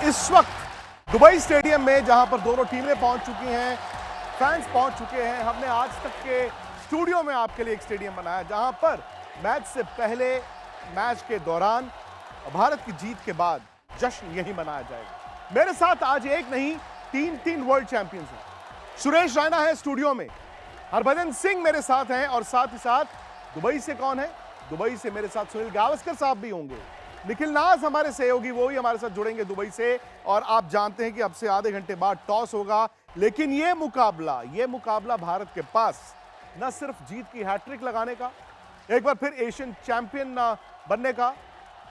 इस वक्त Dubai stadium में जहां पर दोनों टीमें पहुंच चुकी हैं, फैंस पहुंच चुके हैं। हमने आज तक के स्टूडियो में आपके लिए एक स्टेडियम बनाया जहां पर मैच से पहले, मैच के दौरान, भारत की जीत के बाद जश्न यही मनाया जाएगा। मेरे साथ आज एक नहीं तीन वर्ल्ड चैंपियंस हैं। सुरेश रैना है स्टूडियो में, हरभजन सिंह मेरे साथ हैं और साथ ही साथ दुबई से कौन है? दुबई से मेरे साथ सुनील गावस्कर साहब भी होंगे। निखिल नाज हमारे सहयोगी, वो ही हमारे साथ जुड़ेंगे दुबई से। और आप जानते हैं कि अब से आधे घंटे बाद टॉस होगा, लेकिन ये मुकाबला भारत के पास न सिर्फ जीत की हैट्रिक लगाने का, एक बार फिर एशियन चैंपियन बनने का,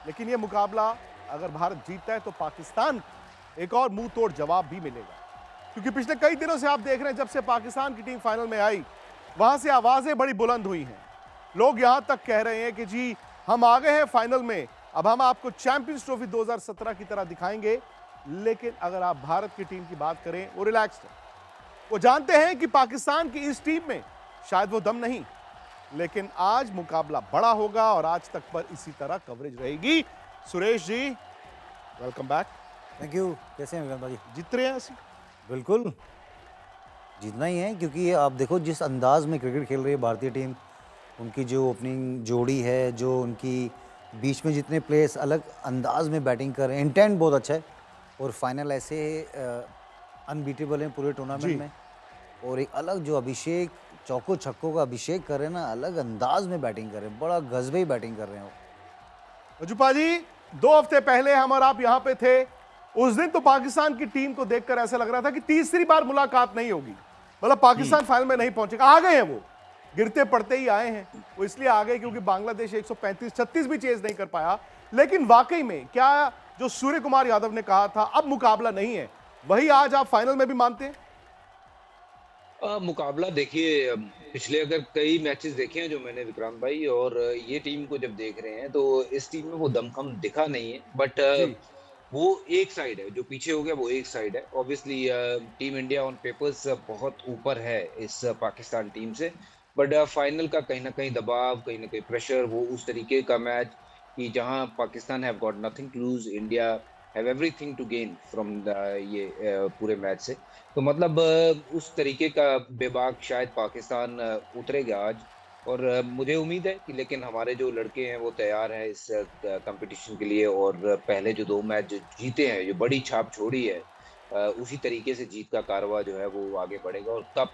लेकिन ये मुकाबला अगर भारत जीतता है तो पाकिस्तान एक और मुंह तोड़ जवाब भी मिलेगा। क्योंकि पिछले कई दिनों से आप देख रहे हैं, जब से पाकिस्तान की टीम फाइनल में आई, वहां से आवाजें बड़ी बुलंद हुई हैं। लोग यहां तक कह रहे हैं कि जी हम आ गए हैं फाइनल में, अब हम आपको चैंपियंस ट्रॉफी 2017 की तरह दिखाएंगे। लेकिन अगर आप भारत की टीम की बात करें, वो रिलैक्स्ड है। वो जानते हैं कि पाकिस्तान की इस टीम में शायद वो दम नहीं, लेकिन आज मुकाबला बड़ा होगा और आज तक पर इसी तरह कवरेज रहेगी। Suresh ji, welcome back. Thank you. कैसे हैं विक्रांत भाई? जीत रहे हैं ऐसे? बिल्कुल जीतना ही है, क्योंकि आप देखो जिस अंदाज में क्रिकेट खेल रही है भारतीय टीम, उनकी जो ओपनिंग जोड़ी है, जो उनकी बीच में जितने प्लेयर्स अलग अंदाज में बैटिंग कर रहे हैं, इंटेंट बहुत अच्छा है। और फाइनल ऐसे अनबीटेबल हैं पूरे टूर्नामेंट में। और एक अलग जो अभिषेक, चौको छक्कों का अभिषेक कर रहे हैं ना, अलग अंदाज में बैटिंग कर रहे हैं, बड़ा गजबी बैटिंग कर रहे हैं वो। अजूपा जी, 2 हफ्ते पहले हम और आप यहां पे थे। उस दिन तो पाकिस्तान की टीम को देखकर ऐसा लग रहा था कि तीसरी बार मुलाकात नहीं होगी, मतलब पाकिस्तान फाइनल में नहीं पहुंचेगा। आ गए हैं वो, गिरते पड़ते ही आए हैं। वो इसलिए आ गए क्योंकि बांग्लादेश 135-36 भी चेज नहीं कर पाया। लेकिन वाकई में क्या जो सूर्य कुमार यादव ने कहा था, अब मुकाबला नहीं है, वही आज आप फाइनल में भी मानते हैं? मुकाबला देखिए, पिछले अगर कई मैचेस देखे हैं जो मैंने विक्रांत भाई, और ये टीम को जब देख रहे हैं तो इस टीम में वो दमखम दिखा नहीं है। बट जी, वो एक साइड है, जो पीछे हो गया वो एक साइड है। Obviously team India on papers बहुत ऊपर है इस पाकिस्तान टीम से। बट फाइनल का कहीं ना कहीं दबाव, कहीं ना कहीं प्रेशर, वो उस तरीके का मैच कि जहां Pakistan have got nothing to lose, India have everything to gain from ये पूरे मैच से। तो मतलब उस तरीके का बेबाक शायद पाकिस्तान उतरेगा आज। और मुझे उम्मीद है कि, लेकिन हमारे जो लड़के हैं वो तैयार हैं इस कंपटीशन के लिए। और पहले जो 2 मैच जो जीते हैं, जो बड़ी छाप छोड़ी है, उसी तरीके से जीत का कारवां जो है वो आगे बढ़ेगा। और कप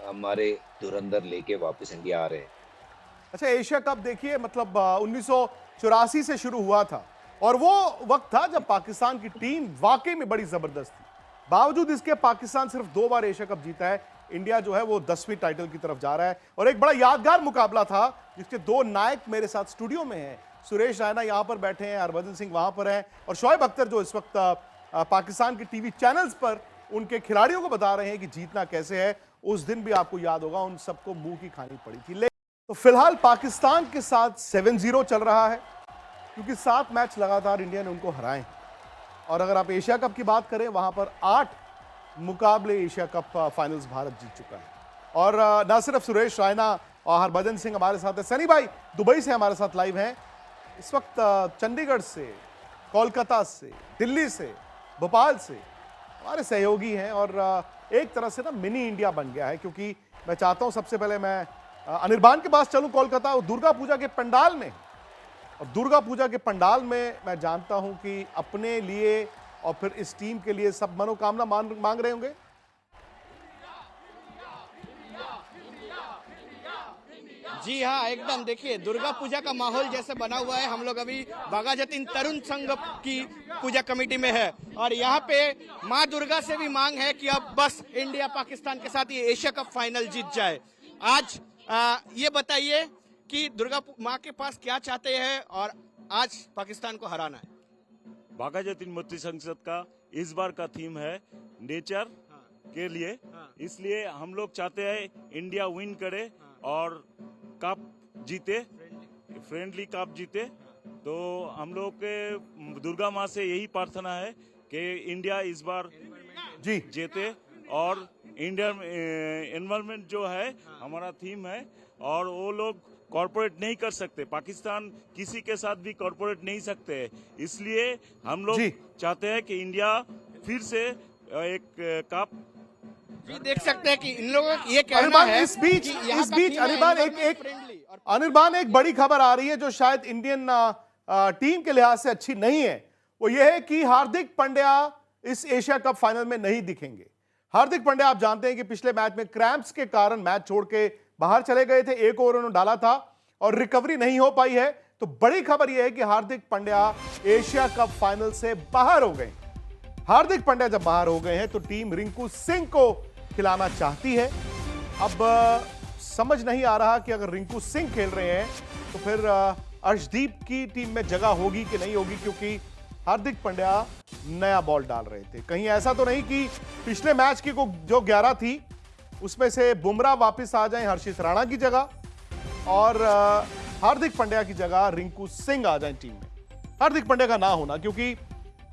हमारे धुरंधर लेके वापस इंडिया आ रहे हैं। अच्छा, एशिया कप देखिए, मतलब 1984 से शुरू हुआ था और वो वक्त था जब पाकिस्तान की टीम वाकई में बड़ी जबरदस्त थी। बावजूद इसके पाकिस्तान सिर्फ 2 बार एशिया कप जीता है। इंडिया जो है वो 10वीं टाइटल की तरफ जा रहा है और एक बड़ा यादगार मुकाबला था जिसके 2 नायक मेरे साथ स्टूडियो में हैं। सुरेश रैना यहां पर बैठे हैं, हरभजन सिंह वहां पर हैं और शोएब अख्तर जो इस वक्त पाकिस्तान के टीवी चैनल्स पर उनके खिलाड़ियों को बता रहे हैं कि जीतना कैसे है। उस दिन भी आपको याद होगा, उन सबको मुंह की खानी पड़ी थी। तो फिलहाल पाकिस्तान के साथ 7-0 चल रहा है, क्योंकि 7 मैच लगातार इंडिया ने उनको हराए। और अगर आप एशिया कप की बात करें, वहां पर 8 मुकाबले एशिया कप फाइनल्स भारत जीत चुका है। और ना सिर्फ सुरेश रैना और हरभजन सिंह हमारे साथ है, सनी भाई दुबई से हमारे साथ लाइव हैं इस वक्त। चंडीगढ़ से, कोलकाता से, दिल्ली से, भोपाल से हमारे सहयोगी हैं। और एक तरह से ना मिनी इंडिया बन गया है, क्योंकि मैं चाहता हूं सबसे पहले मैं अनिर्बान के पास चलूं कोलकाता, और दुर्गा पूजा के पंडाल में। और दुर्गा पूजा के पंडाल में मैं जानता हूं कि अपने लिए और फिर इस टीम के लिए सब मनोकामना मांग रहे होंगे। जी हाँ, एकदम। देखिए, दुर्गा पूजा का माहौल जैसे बना हुआ है। हम लोग अभी बागाजतीन तरुण संघ की पूजा कमेटी में है और यहाँ पे माँ दुर्गा से भी मांग है कि अब बस इंडिया पाकिस्तान के साथ ये एशिया कप फाइनल जीत जाए। आज ये बताइए कि दुर्गा माँ के पास क्या चाहते हैं और आज पाकिस्तान को हराना है। बागाजतीन मुक्ति संसद का इस बार का थीम है नेचर के लिए, इसलिए हम लोग चाहते हैं इंडिया विन करे और कप जीते, फ्रेंडली कप जीते। तो हम लोग के दुर्गा माँ से यही प्रार्थना है कि इंडिया इस बार जी जीते। और इंडियन एनवायरमेंट जो है हमारा थीम है, और वो लोग कॉर्पोरेट नहीं कर सकते, पाकिस्तान किसी के साथ भी कॉर्पोरेट नहीं सकते, इसलिए हम लोग चाहते हैं कि इंडिया फिर से एक कप जी देख सकते हैं कि इन लोगों का ये कहना है इस बीच अनिर्बान एक बड़ी खबर आ रही है जो शायद इंडियन टीम के लिहाज से अच्छी नहीं है। वो ये है कि हार्दिक पांड्या इस एशिया कप फाइनल में नहीं दिखेंगे। हार्दिक पांड्या आप जानते हैं कि पिछले मैच में क्रैम्प्स के कारण मैच छोड़ के बाहर चले गए थे, एक ओवर उन्होंने डाला था और रिकवरी नहीं हो पाई है। तो बड़ी खबर यह है कि Hardik Pandya Asia cup final से बाहर हो गए। हार्दिक पांड्या जब बाहर हो गए हैं तो टीम रिंकू सिंह को खिलाना चाहती है। अब समझ नहीं आ रहा कि अगर रिंकू सिंह खेल रहे हैं तो फिर अर्शदीप की टीम में जगह होगी कि नहीं होगी, क्योंकि हार्दिक पांड्या नया बॉल डाल रहे थे। कहीं ऐसा तो नहीं कि पिछले मैच की जो 11 थी उसमें से बुमराह वापस आ जाएं हर्षित राणा की जगह और हार्दिक पांड्या की जगह रिंकू सिंह आ जाएं टीम में। हार्दिक पांड्या का ना होना, क्योंकि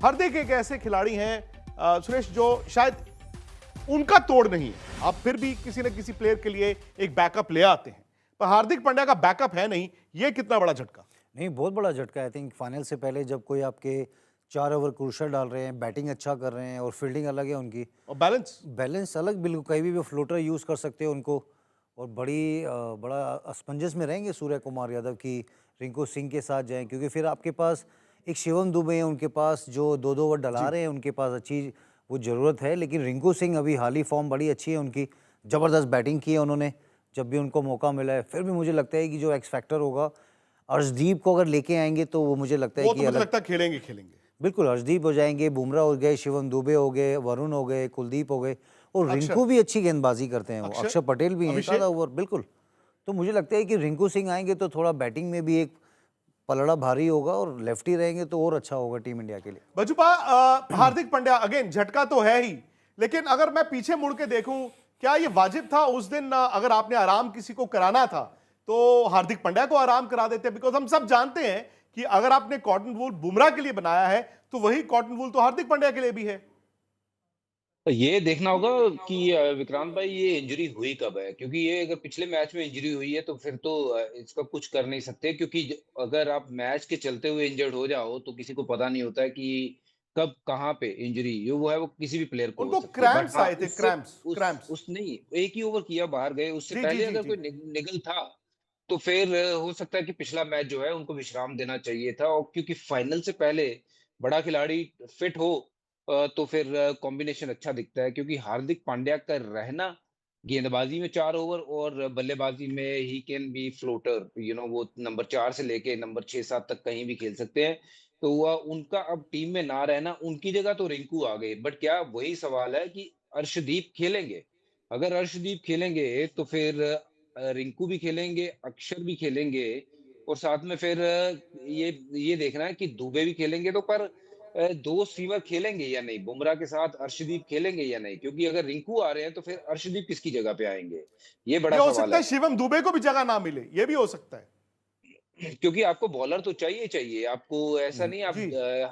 हार्दिक एक ऐसे खिलाड़ी हैं सुरेश जो शायद उनका तोड़ नहीं है। आप फिर भी किसी न किसी प्लेयर के लिए एक बैकअप ले आते हैं, पर हार्दिक पांड्या का बैकअप है नहीं। यह कितना बड़ा झटका? नहीं, बहुत बड़ा झटका। आई थिंक फाइनल से पहले जब कोई आपके 4 ओवर क्रूशल डाल रहे हैं, बैटिंग अच्छा कर रहे हैं और फील्डिंग अलग है उनकी और बैलेंस अलग, बिल्कुल कहीं भी फ्लोटर यूज़ कर सकते हैं उनको और बड़ा असमंजस में रहेंगे सूर्य कुमार यादव की रिंकू सिंह के साथ जाएं, क्योंकि फिर आपके पास एक शिवम दुबे है उनके पास जो 2-2 ओवर डला रहे हैं, उनके पास अच्छी वो ज़रूरत है। लेकिन रिंकू सिंह अभी हाल ही फॉर्म बड़ी अच्छी है उनकी, ज़बरदस्त बैटिंग की है उन्होंने जब भी उनको मौका मिला है। फिर भी मुझे लगता है कि जो एक्स फैक्टर होगा अर्शदीप को अगर लेके आएंगे तो वो मुझे लगता है कि मुझे लगता है खेलेंगे बिल्कुल। अर्शदीप हो जाएंगे, बुमराह हो गए, शिवम दुबे हो गए, वरुण हो गए, कुलदीप हो गए और रिंकू भी अच्छी गेंदबाजी करते हैं, वो अक्षर पटेल भी हैं ज़्यादा ओवर बिल्कुल। तो मुझे लगता है कि रिंकू सिंह आएंगे तो थोड़ा बैटिंग में भी एक पलड़ा भारी होगा और लेफ्टी रहेंगे तो और अच्छा होगा टीम इंडिया के लिए। बजुपा, हार्दिक पांड्या अगेन झटका तो है ही, लेकिन अगर मैं पीछे मुड़ के देखूं, क्या ये वाजिब था उस दिन अगर आपने आराम किसी को कराना था तो हार्दिक पांड्या को आराम करा देते? बिकॉज हम सब जानते हैं कि अगर आपने कॉटन वूल बुमराह के लिए बनाया है तो वही कॉटन वूल तो हार्दिक पांड्या के लिए भी है। तो ये देखना होगा कि विक्रांत भाई ये इंजरी हुई कब है, क्योंकि ये अगर पिछले मैच में इंजरी हुई है तो फिर तो इसका कुछ कर नहीं सकते, क्योंकि अगर आप मैच के चलते हुए इंजर्ड हो जाओ तो किसी को पता नहीं होता है कि कब कहाँ पे इंजरी वो है, वो किसी भी प्लेयर को उनको हो सकती है। क्रैम्प्स आए थे, क्रैम्प्स उस नहीं, एक ही ओवर किया बाहर गए, उससे पहले अगर कोई निगल था तो फिर हो सकता है कि पिछला मैच जो है उनको विश्राम देना चाहिए था। और क्योंकि फाइनल से पहले बड़ा खिलाड़ी फिट हो तो फिर कॉम्बिनेशन अच्छा दिखता है, क्योंकि हार्दिक पांड्या का रहना गेंदबाजी में 4 ओवर और बल्लेबाजी में ही कैन बी फ्लोटर, वो नंबर 4 से लेके नंबर 6-7 तक कहीं भी खेल सकते हैं। तो वह उनका अब टीम में ना रहना, उनकी जगह तो रिंकू आ गए। बट क्या वही सवाल है कि अर्शदीप खेलेंगे? अगर अर्शदीप खेलेंगे तो फिर रिंकू भी खेलेंगे, अक्षर भी खेलेंगे और साथ में फिर ये देखना है कि दुबे भी खेलेंगे। तो पर 2 स्विमर खेलेंगे या नहीं, बुमराह के साथ अर्शदीप खेलेंगे या नहीं, क्योंकि अगर रिंकू आ रहे हैं तो फिर अर्शदीप किसकी जगह पे आएंगे, ये बड़ा हो सवाल सकता है। है। शिवम दुबे को भी जगह ना मिले, ये भी हो सकता है, क्योंकि आपको बॉलर तो चाहिए आपको, ऐसा नहीं आप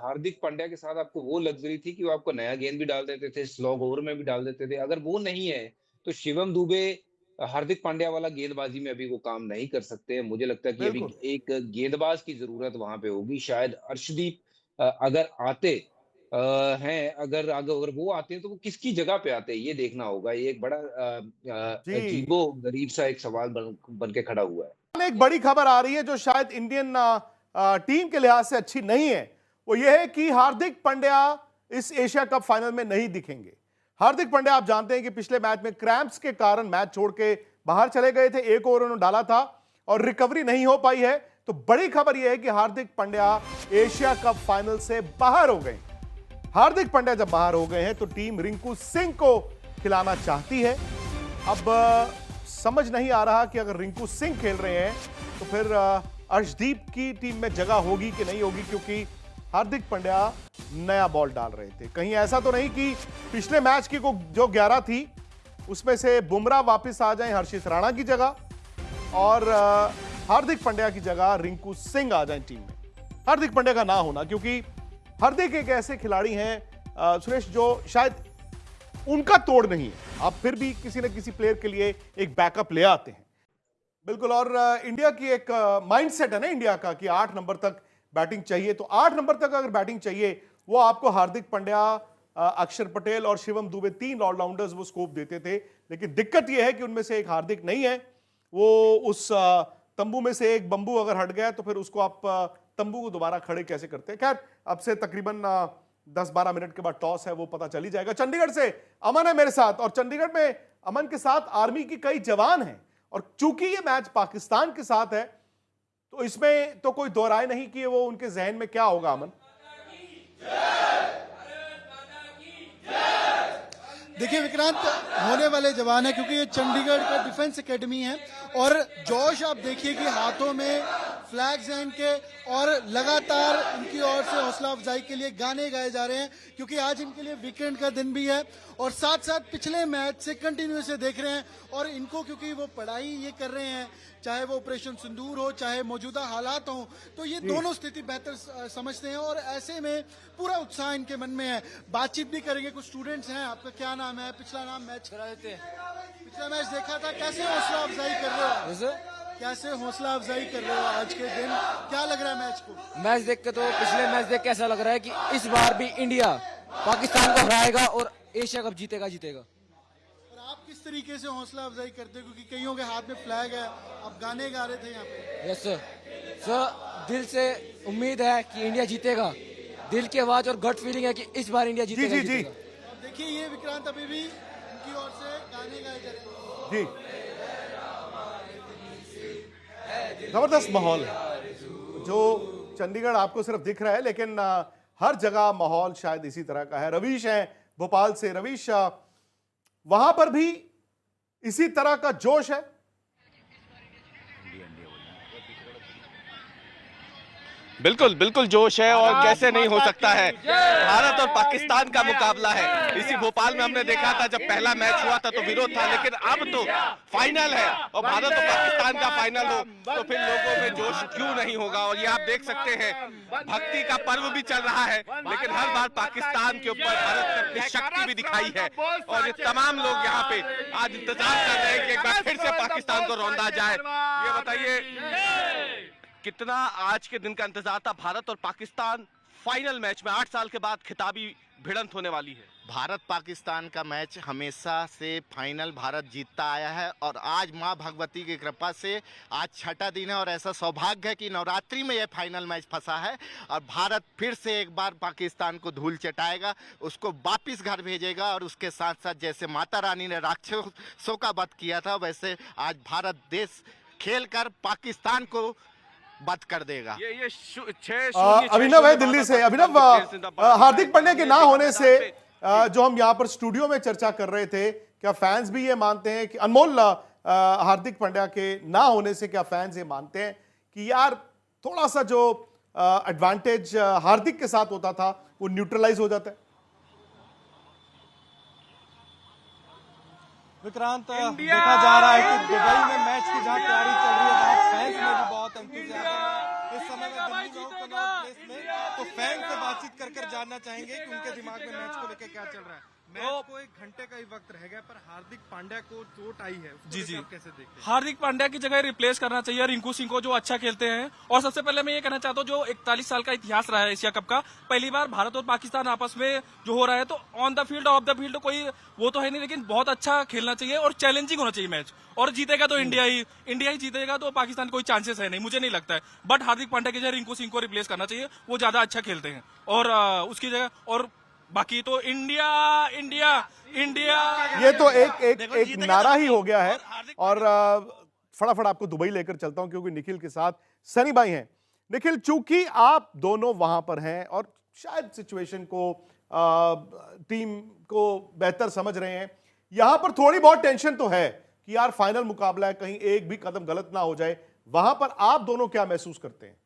हार्दिक पांड्या के साथ आपको वो लग्जरी थी कि वो आपको नया गेंद भी डाल देते थे, स्लॉग ओवर में भी डाल देते थे। अगर वो नहीं है तो शिवम दुबे हार्दिक पांड्या वाला गेंदबाजी में अभी वो काम नहीं कर सकते। मुझे लगता है कि अभी एक गेंदबाज की जरूरत वहां पे होगी। शायद अर्शदीप अगर आते हैं, अगर वो आते हैं तो वो किसकी जगह पे आते हैं, ये देखना होगा। ये एक बड़ा अजीबो गरीब सा एक सवाल बन के खड़ा हुआ है। एक बड़ी खबर आ रही है जो शायद इंडियन टीम के लिहाज से अच्छी नहीं है। वो ये है कि हार्दिक पांड्या इस एशिया कप फाइनल में नहीं दिखेंगे। हार्दिक पांड्या आप जानते हैं कि पिछले मैच में क्रैम्प्स के कारण मैच छोड़ के बाहर चले गए थे, एक ओवर उन्होंने डाला था और रिकवरी नहीं हो पाई है। तो बड़ी खबर यह है कि Hardik Pandya Asia cup final से बाहर हो गए। हार्दिक पांड्या जब बाहर हो गए हैं तो टीम रिंकू सिंह को खिलाना चाहती है। अब समझ नहीं आ रहा कि अगर रिंकू सिंह खेल रहे हैं तो फिर अर्शदीप की टीम में जगह होगी कि नहीं होगी, क्योंकि हार्दिक पांड्या नया बॉल डाल रहे थे। कहीं ऐसा तो नहीं कि पिछले मैच की जो 11 थी उसमें से बुमराह वापस आ जाएं हर्षित राणा की जगह और हार्दिक पांड्या की जगह रिंकू सिंह आ जाएं टीम में। हार्दिक पांड्या का ना होना, क्योंकि हार्दिक एक ऐसे खिलाड़ी हैं सुरेश जो शायद उनका तोड़ नहीं है। आप फिर भी किसी न किसी प्लेयर के लिए एक बैकअप ले आते हैं। बिल्कुल। और इंडिया की एक माइंडसेट है ना इंडिया का कि 8 नंबर तक बैटिंग चाहिए, तो 8 नंबर तक अगर बैटिंग चाहिए वो आपको हार्दिक पांड्या, अक्षर पटेल और शिवम दुबे 3 ऑलराउंडर्स वो स्कोप देते थे। लेकिन दिक्कत यह है कि उनमें से एक हार्दिक नहीं है, वो उस तंबू में से एक बंबू अगर हट गया तो फिर उसको आप तंबू को दोबारा खड़े कैसे करते हैं। खैर, अब से तकरीबन 10-12 मिनट के बाद टॉस है, वो पता चल ही जाएगा। चंडीगढ़ से अमन है मेरे साथ, और चंडीगढ़ में अमन के साथ आर्मी की कई जवान हैं, और चूंकि ये मैच पाकिस्तान के साथ है तो इसमें तो कोई दो राय नहीं कि वो उनके जहन में क्या होगा। अमन, देखिए विक्रांत, होने वाले जवान है क्योंकि ये चंडीगढ़ का डिफेंस एकेडमी है, और जोश आप देखिए कि हाथों में फ्लैग्स हैं इनके, और लगातार इनकी ओर से हौसला अफजाई के लिए गाने गाए जा रहे हैं क्योंकि आज इनके लिए वीकेंड का दिन भी है, और साथ साथ पिछले मैच से कंटिन्यू से देख रहे हैं। और इनको क्योंकि वो पढ़ाई ये कर रहे हैं, चाहे वो ऑपरेशन सिंदूर हो, चाहे मौजूदा हालात हो, तो ये दोनों स्थिति बेहतर समझते हैं, और ऐसे में पूरा उत्साह इनके मन में है। बातचीत भी करेंगे, कुछ स्टूडेंट्स हैं। आपका क्या नाम है? पिछला नाम मैच करा देते हैं, पिछला मैच देखा था, कैसे हौसला अफजाई कर रहे हो? कैसे हौसला अफजाई कर रहे हो आज के दिन? क्या लग रहा है मैच को? मैच देख के तो पिछले मैच देख के ऐसा लग रहा है कि इस बार भी इंडिया पाकिस्तान को हराएगा और एशिया कप जीतेगा। और आप किस तरीके से हौसला अफजाई करते हो, क्योंकि कईयों के हाथ में फ्लैग है, आप गाने गा रहे थे यहाँ पे? यस सर, दिल से उम्मीद है कि इंडिया जीतेगा, दिल की आवाज और गट फीलिंग है कि इस बार इंडिया जीतेगा। जी। अब देखिए ये विक्रांत अभी भी उनकी ओर से गाने गाए जा रहे हैं। जी, जबरदस्त माहौल है जो चंडीगढ़ आपको सिर्फ दिख रहा है, लेकिन हर जगह माहौल शायद इसी तरह का है। रवीश है भोपाल से। रवीश, वहां पर भी इसी तरह का जोश है? बिल्कुल बिल्कुल जोश है, और कैसे नहीं हो सकता है। भारत और पाकिस्तान का मुकाबला है। इसी भोपाल में हमने देखा था जब पहला मैच हुआ था तो विरोध था, लेकिन अब तो फाइनल है, और भारत और पाकिस्तान का फाइनल हो तो फिर लोगों में जोश क्यों नहीं होगा। और ये आप देख सकते हैं, भक्ति का पर्व भी चल रहा है, लेकिन हर बार पाकिस्तान के ऊपर भारत ने अपनी शक्ति भी दिखाई है, और ये तमाम लोग यहाँ पे आज इंतजार कर रहे हैं कि एक बार फिर से पाकिस्तान को रौंदा जाए। ये बताइए कितना आज के दिन का इंतजार था। भारत और पाकिस्तान फाइनल मैच में 8 साल के बाद खिताबी भिड़ंत होने वाली है। भारत पाकिस्तान का मैच हमेशा से फाइनल भारत जीतता आया है, और आज मां भगवती की कृपा से आज छठा दिन है, और ऐसा सौभाग्य है कि नवरात्रि में यह फाइनल मैच फंसा है, और भारत फिर से एक बार पाकिस्तान को धूल चटाएगा, उसको वापिस घर भेजेगा, और उसके साथ साथ जैसे माता रानी ने राक्षसों का वध किया था, वैसे आज भारत देश खेलकर पाकिस्तान को बंद कर देगा। ये अभिनव है दिल्ली से। अभिनव, हार्दिक पांड्या के ना होने से जो हम यहाँ पर स्टूडियो में चर्चा कर रहे थे, क्या फैंस भी ये मानते हैं कि अनमोल, हार्दिक पांड्या के ना होने से क्या फैंस ये मानते हैं कि यार थोड़ा सा जो एडवांटेज हार्दिक के साथ होता था वो न्यूट्रलाइज हो जाता है? विक्रांत, देखा जा रहा है कि दुबई में मैच की जहां तैयारी चल रही है वहां फैंस में भी बहुत एंथुसियाज्म है। इस समय मैं दिल्ली में हूं कनॉट प्लेस में, तो फैन से बातचीत कर जानना चाहेंगे कि उनके दिमाग में मैच को लेकर क्या चल रहा है। मैच को 1 घंटे का ही वक्त रह गया, पर हार्दिक पांड्या को चोट आई है, जी आप कैसे देखते हैं? हार्दिक पांड्या की जगह रिप्लेस करना चाहिए रिंकू सिंह को, जो अच्छा खेलते हैं। और सबसे पहले मैं ये कहना चाहता हूँ, जो 41 साल का इतिहास रहा है एशिया कप का, पहली बार भारत और पाकिस्तान आपस में जो हो रहा है, तो on the field of the field कोई वो तो है नहीं, लेकिन बहुत अच्छा खेलना चाहिए और चैलेंजिंग होना चाहिए मैच। और जीतेगा तो इंडिया ही जीतेगा, तो पाकिस्तान कोई चांसेस है नहीं, मुझे नहीं लगता है। बट हार्दिक पांड्या की जगह रिंकू सिंह को रिप्लेस करना चाहिए, वो ज्यादा अच्छा खेलते हैं। और उसकी जगह, और बाकी तो इंडिया इंडिया इंडिया, ये तो एक नारा ही हो गया है। और फटाफट आपको दुबई लेकर चलता हूं, क्योंकि निखिल के साथ सनी भाई हैं। निखिल, चूंकि आप दोनों वहां पर हैं और शायद सिचुएशन को, टीम को बेहतर समझ रहे हैं, यहां पर थोड़ी बहुत टेंशन तो है कि यार फाइनल मुकाबला है, कहीं एक भी कदम गलत ना हो जाए। वहां पर आप दोनों क्या महसूस करते हैं?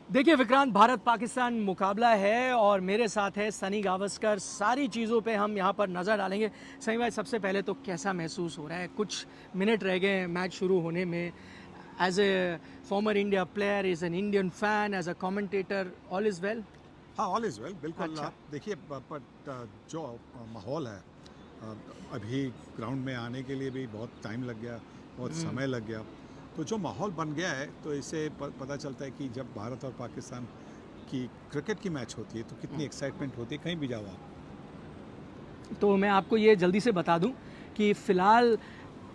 देखिए विक्रांत, भारत पाकिस्तान मुकाबला है और मेरे साथ है सनी गावस्कर। सारी चीज़ों पे हम यहाँ पर नज़र डालेंगे। सनी भाई, सबसे पहले तो कैसा महसूस हो रहा है? कुछ मिनट रह गए मैच शुरू होने में। As a former India player, as an Indian fan, as a commentator, all is well? हाँ, ऑल इज़ वेल, बिल्कुल। अच्छा। देखिए, जो माहौल है अभी ग्राउंड में आने के लिए भी बहुत टाइम लग गया, बहुत समय लग गया। तो जो माहौल बन गया है, तो इससे पता चलता है कि जब भारत और पाकिस्तान की क्रिकेट की मैच होती है तो कितनी एक्साइटमेंट होती है, कहीं भी जाओ आप। तो मैं आपको ये जल्दी से बता दूं कि फ़िलहाल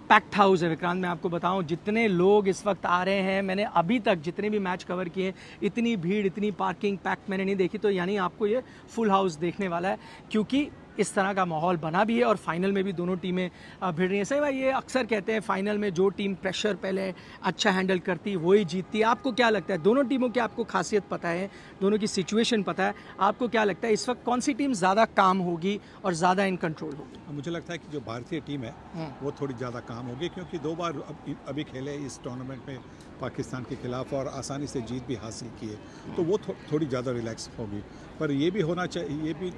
पैक्ड हाउस है विक्रांत। मैं आपको बताऊं जितने लोग इस वक्त आ रहे हैं, मैंने अभी तक जितने भी मैच कवर किए इतनी भीड़, इतनी पार्किंग पैक्ड मैंने नहीं देखी। तो यानी आपको ये फुल हाउस देखने वाला है, क्योंकि इस तरह का माहौल बना भी है और फाइनल में भी दोनों टीमें भिड़ रही हैं। सही भाई, ये अक्सर कहते हैं फाइनल में जो टीम प्रेशर पहले अच्छा हैंडल करती वही जीतती है। आपको क्या लगता है, दोनों टीमों की आपको खासियत पता है, दोनों की सिचुएशन पता है, आपको क्या लगता है इस वक्त कौन सी टीम ज़्यादा काम होगी और ज़्यादा इन कंट्रोल होगी? मुझे लगता है कि जो भारतीय टीम है वो थोड़ी ज़्यादा काम होगी, क्योंकि 2 बार अभी खेले इस टूर्नामेंट में पाकिस्तान के खिलाफ और आसानी से जीत भी हासिल की है, तो वो थोड़ी ज़्यादा रिलैक्स होगी। पर ये भी होना चाहिए, ये भी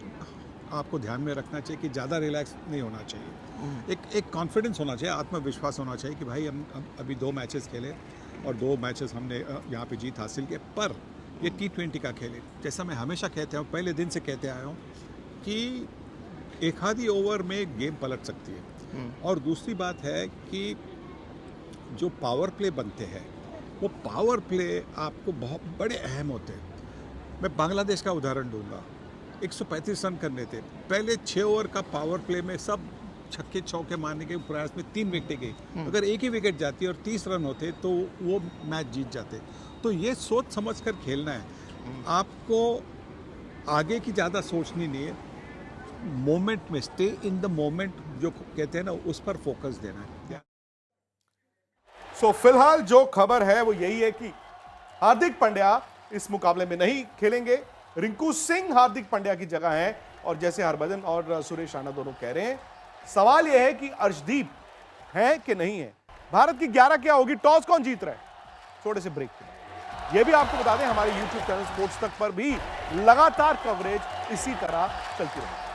आपको ध्यान में रखना चाहिए कि ज़्यादा रिलैक्स नहीं होना चाहिए। एक कॉन्फिडेंस होना चाहिए, आत्मविश्वास होना चाहिए कि भाई हम अभी 2 मैचेस खेले और 2 मैचेस हमने यहाँ पे जीत हासिल की। पर ये T20 का खेल है, जैसा मैं हमेशा कहते हूँ, पहले दिन से कहते आया हूँ कि एक आधी ओवर में गेम पलट सकती है। और दूसरी बात है कि जो पावर प्ले बनते हैं वो पावर प्ले आपको बहुत बड़े अहम होते हैं। मैं बांग्लादेश का उदाहरण दूंगा, 135 रन करने थे, पहले 6 ओवर का पावर प्ले में सब छक्के चौके मारने के प्रयास में 3 विकेटें गई। अगर एक ही विकेट जाती और 30 रन होते तो वो मैच जीत जाते। तो ये सोच समझ कर खेलना है, आपको आगे की ज़्यादा सोचनी नहीं है, मोमेंट में स्टे इन द मोमेंट जो कहते हैं ना, उस पर फोकस देना है। सो फिलहाल जो खबर है वो यही है कि हार्दिक पांड्या इस मुकाबले में नहीं खेलेंगे, रिंकू सिंह हार्दिक पांड्या की जगह है। और जैसे हरभजन और सुरेश राणा दोनों कह रहे हैं, सवाल यह है कि अर्शदीप है कि नहीं है। भारत की 11 क्या होगी, टॉस कौन जीत रहा है? छोटे से ब्रेक के बाद यह भी आपको बता दें, हमारे YouTube चैनल स्पोर्ट्स तक पर भी लगातार कवरेज इसी तरह चलती रहेगी।